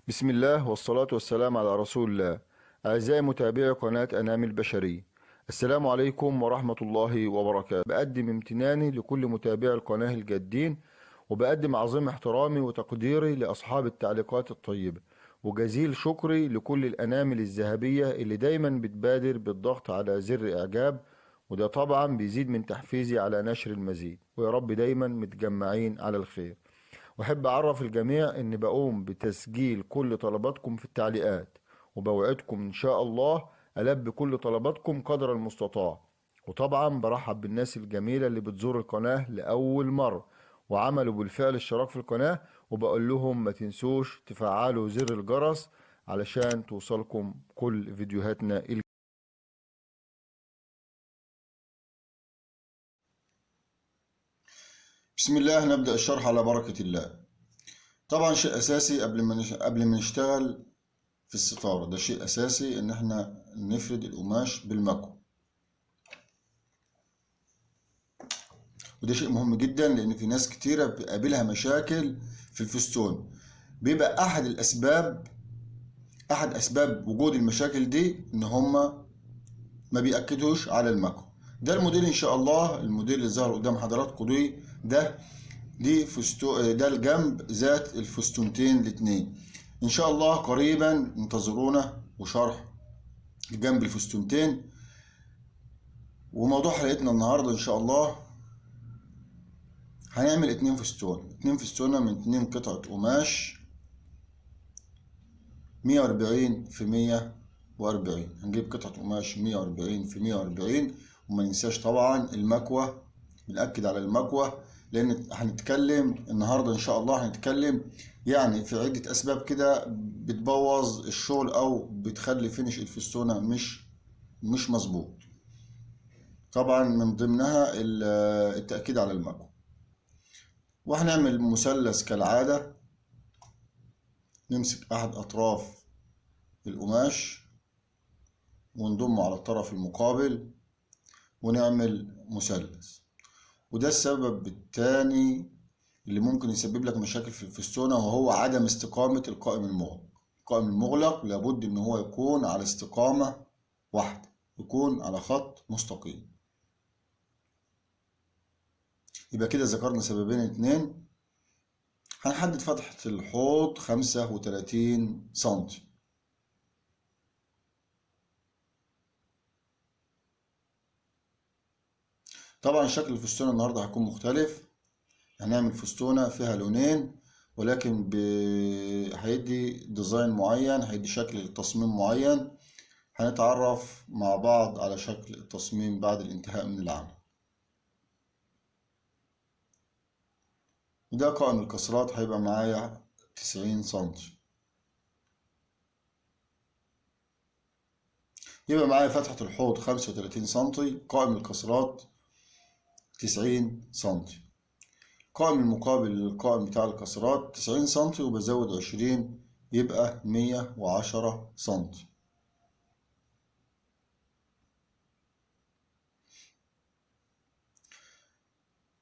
بسم الله والصلاة والسلام على رسول الله. أعزائي متابعي قناة أنام البشري، السلام عليكم ورحمة الله وبركاته. بقدم امتناني لكل متابعي القناة الجادين، وبقدم عظيم احترامي وتقديري لأصحاب التعليقات الطيبة، وجزيل شكري لكل الأنامل الذهبية اللي دايما بتبادر بالضغط على زر إعجاب، وده طبعا بيزيد من تحفيزي على نشر المزيد، ويا رب دايما متجمعين على الخير. واحب اعرف الجميع اني بقوم بتسجيل كل طلباتكم في التعليقات، وبوعدكم ان شاء الله البي كل طلباتكم قدر المستطاع. وطبعا برحب بالناس الجميلة اللي بتزور القناة لأول مرة وعملوا بالفعل اشتراك في القناة، وبقول لهم ما تنسوش تفعلوا زر الجرس علشان توصلكم كل فيديوهاتنا. بسم الله، نبدأ الشرح على بركة الله. طبعا شيء أساسي قبل ما نشتغل في الستارة، ده شيء أساسي إن احنا نفرد القماش بالمكوى، وده شيء مهم جدا لأن في ناس كتيرة بتقابلها مشاكل في الفستون. بيبقى أحد أسباب وجود المشاكل دي إن هما ما بيأكدوش على المكوى. ده الموديل إن شاء الله، الموديل اللي ظهر قدام حضراتكم ده الجنب ذات الفستونتين الاتنين. إن شاء الله قريبا انتظرونا وشرح جنب الفستونتين. وموضوع حلقتنا النهارده ان شاء الله هنعمل اتنين فستونة من 2 قطعة قماش 140 في 140. هنجيب قطعة قماش 140 في 140، وما ننساش طبعا المكوة، بنأكد على المكوة لأن هنتكلم النهاردة إن شاء الله يعني في عدة أسباب كده بتبوظ الشغل أو بتخلي فينش الفستونة مش مظبوط. طبعا من ضمنها التأكيد على المكوة. وهنعمل مثلث كالعادة، نمسك أحد أطراف القماش ونضمه على الطرف المقابل ونعمل مثلث. وده السبب الثاني اللي ممكن يسبب لك مشاكل في الفستونة، وهو عدم استقامة القائم المغلق. القائم المغلق لابد إن هو يكون على استقامة واحدة، يكون على خط مستقيم. يبقى كده ذكرنا سببين اتنين. هنحدد فتحة الحوض 35 سنتي. طبعا شكل الفستونة النهاردة هيكون مختلف. هنعمل فستونة فيها لونين، ولكن هيدي ديزاين معين، هيدي شكل تصميم معين. هنتعرف مع بعض على شكل التصميم بعد الانتهاء من العمل. وده قائم الكسرات هيبقى معايا 90 سنتي. يبقى معايا فتحة الحوض 35 سنتي، قائم الكسرات 90 سنتي. القائم المقابل للقائم بتاع الكسرات 90 سنتي، وبزود 20 يبقى 110 سنتي.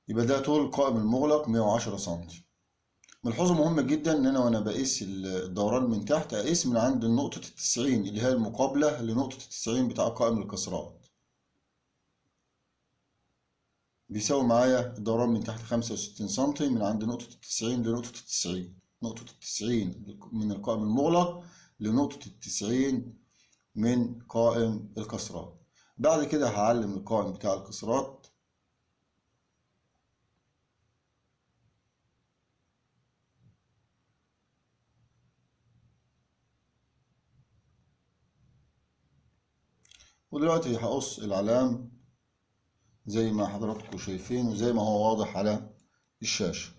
يبقى ده طول القائم المغلق 110 سنتي. ملحوظة مهمة جدا ان انا وانا بقيس الدوران من تحت اقيس من عند نقطة 90 اللي هي المقابلة لنقطة 90 بتاع قائم الكسرات. بيساوي معايا الدوران من تحت 65 سنتي من عند نقطة 90 لنقطة 90. نقطة 90 من القائم المغلق لنقطة 90 من قائم الكسرات. بعد كده هعلم القائم بتاع الكسرات. ودلوقتي هقص العلام زي ما حضراتكم شايفين وزي ما هو واضح على الشاشة.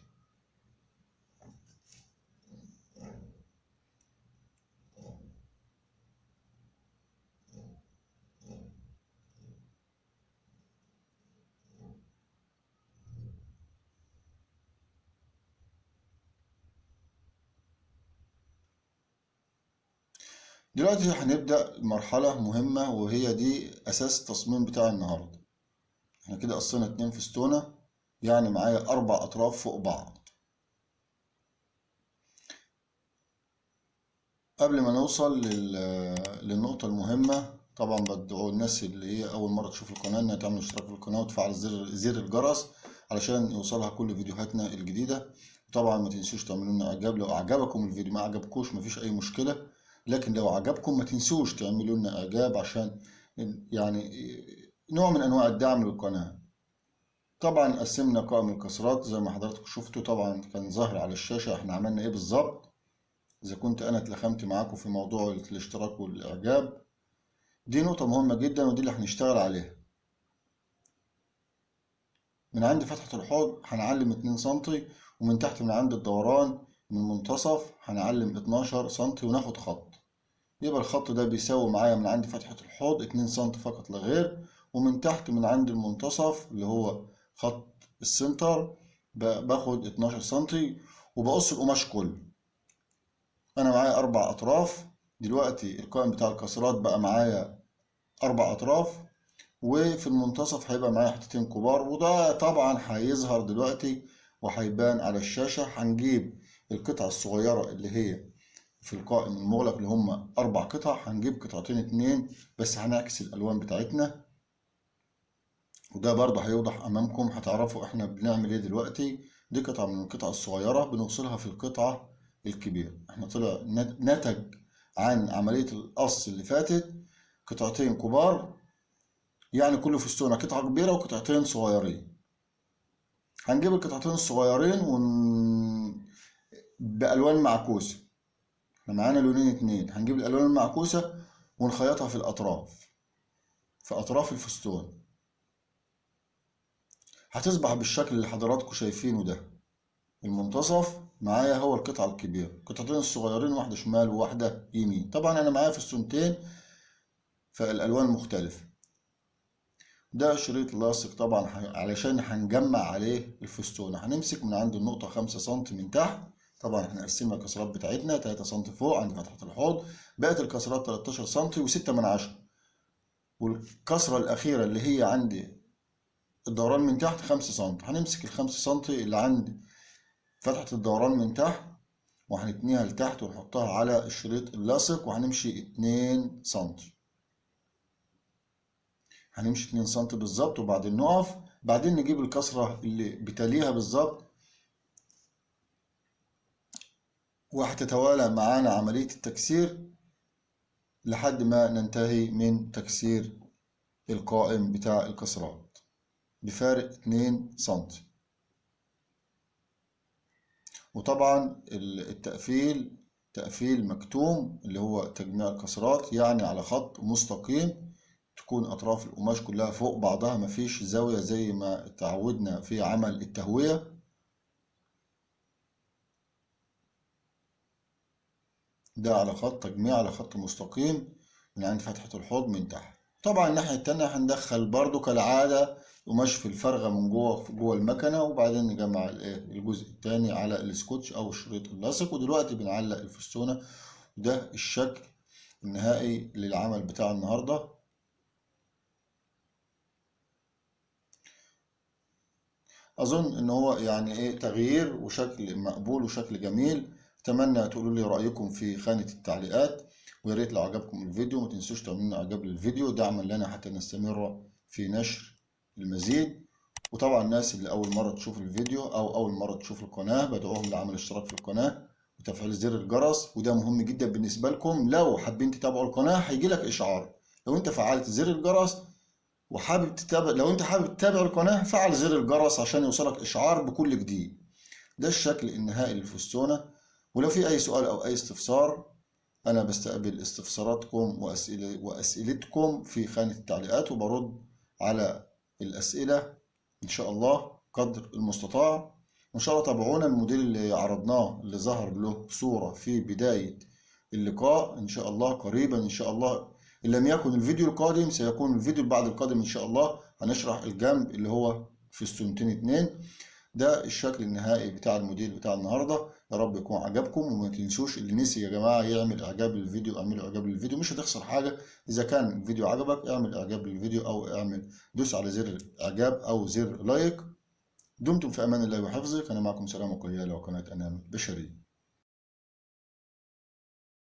دلوقتي هنبدأ مرحلة مهمة، وهي دي أساس التصميم بتاع النهاردة. احنا كده قصينا 2 فستونة، يعني معايا 4 أطراف فوق بعض. قبل ما نوصل للنقطة المهمة، طبعا بدعو الناس اللي هي أول مرة تشوف القناة إنها تعمل اشتراك في القناة وتفعل زر الجرس علشان يوصلها كل فيديوهاتنا الجديدة. طبعا ما تنسوش تعملوا لنا إعجاب لو أعجبكم الفيديو، ما عجبكوش مفيش أي مشكلة، لكن لو عجبكم ما تنسوش تعملوا لنا إعجاب عشان يعني نوع من أنواع الدعم للقناة. طبعا قسمنا قائمة الكسرات زي ما حضراتكم شفتوا، طبعا كان ظاهر على الشاشة احنا عملنا ايه بالظبط. إذا كنت أنا اتلخمت معاكم في موضوع الاشتراك والإعجاب، دي نقطة مهمة جدا ودي اللي هنشتغل عليها. من عند فتحة الحوض هنعلم 2 سنتي، ومن تحت من عند الدوران من منتصف هنعلم 12 سنتي وناخد خط. يبقى الخط ده بيساوي معايا من عند فتحة الحوض 2 سنتي فقط لا غير، ومن تحت من عند المنتصف اللي هو خط السنتر باخد 12 سنتي وبقص القماش كله. أنا معايا 4 أطراف، دلوقتي القائم بتاع الكسرات بقى معايا 4 أطراف، وفي المنتصف هيبقى معايا حتتين كبار، وده طبعا هيظهر دلوقتي وهيبان على الشاشة. هنجيب القطعة الصغيرة اللي هي في القائم المغلق اللي هم 4 قطع، هنجيب قطعتين 2 بس، هنعكس الألوان بتاعتنا، وده برضه هيوضح أمامكم، هتعرفوا احنا بنعمل ايه دلوقتي. دي قطعة من القطع الصغيرة بنوصلها في القطعة الكبيرة. احنا طلع نتج عن عملية القص اللي فاتت قطعتين كبار، يعني كل فستونة قطعة كبيرة وقطعتين صغيرين. هنجيب القطعتين الصغيرين بألوان معكوسة، احنا معانا لونين 2، هنجيب الألوان المعكوسة ونخيطها في الأطراف، في أطراف الفستون، هتصبح بالشكل اللي حضراتكم شايفينه ده. المنتصف معايا هو القطعة الكبيرة، القطعتين الصغيرين واحدة شمال وواحدة يمين. طبعا أنا معايا فستونتين فالألوان مختلفة. ده شريط لاصق طبعا علشان هنجمع عليه الفستونة. هنمسك من عند النقطة 5 سنتي من تحت، طبعا احنا قسمنا الكسرات بتاعتنا 3 سنتي فوق عند فتحة الحوض، بقت الكسرات 13 سنتي و6 من 10، والكسرة الأخيرة اللي هي عند الدوران من تحت 5 سنتي. هنمسك ال5 سنتي اللي عند فتحة الدوران من تحت وهنتنيها لتحت ونحطها على الشريط اللاصق، وهنمشي 2 سنتي، هنمشي 2 سنتي بالظبط، وبعدين نقف، بعدين نجيب الكسرة اللي بتليها بالظبط، وهتتوالى معانا عملية التكسير لحد ما ننتهي من تكسير القائم بتاع الكسرات بفارق 2 سنتي. وطبعا التقفيل تقفيل مكتوم اللي هو تجميع الكسرات، يعني على خط مستقيم تكون أطراف القماش كلها فوق بعضها، مفيش زاوية زي ما اتعودنا في عمل التهوية. ده على خط تجميع على خط مستقيم من عند فتحة الحوض من تحت. طبعا الناحية التانية هندخل برضو كالعادة قماش في الفرغة من جوه المكنة، وبعدين نجمع الجزء التاني على السكوتش أو الشريط اللاصق. ودلوقتي بنعلق الفستونة، وده الشكل النهائي للعمل بتاع النهاردة. أظن إن هو يعني إيه تغيير وشكل مقبول وشكل جميل. أتمنى تقولوا لي رأيكم في خانة التعليقات، ويا ريت لو عجبكم الفيديو ما تنسوش تعملوا لنا إعجاب للفيديو دعما لنا حتى نستمر في نشر المزيد. وطبعا الناس اللي أول مرة تشوف الفيديو أو أول مرة تشوف القناة بدعوهم لعمل اشتراك في القناة وتفعيل زر الجرس، وده مهم جدا بالنسبة لكم. لو حابين تتابعوا القناة هيجيلك إشعار لو أنت فعلت زر الجرس، وحابب تتابع، لو انت حابب تتابع القناة فعل زر الجرس عشان يوصلك اشعار بكل جديد. ده الشكل النهائي للفستونة. ولو في اي سؤال او اي استفسار انا بستقبل استفساراتكم واسئلتكم في خانة التعليقات، وبرد على الاسئلة ان شاء الله قدر المستطاع. وان شاء الله تابعونا الموديل اللي عرضناه اللي ظهر له صورة في بداية اللقاء ان شاء الله قريبا ان شاء الله. ان لم يكن الفيديو القادم سيكون الفيديو اللي بعد القادم ان شاء الله، هنشرح الجنب اللي هو في فستونتين 2. ده الشكل النهائي بتاع الموديل بتاع النهارده. يا رب يكون عجبكم، وما تنسوش اللي نسي يا جماعه يعمل اعجاب للفيديو اعملوا اعجاب للفيديو، مش هتخسر حاجه. اذا كان الفيديو عجبك اعمل اعجاب للفيديو او دوس على زر اعجاب او زر لايك. دمتم في امان الله وحفظه. كان معكم سلام وقيال وقناه انام بشري.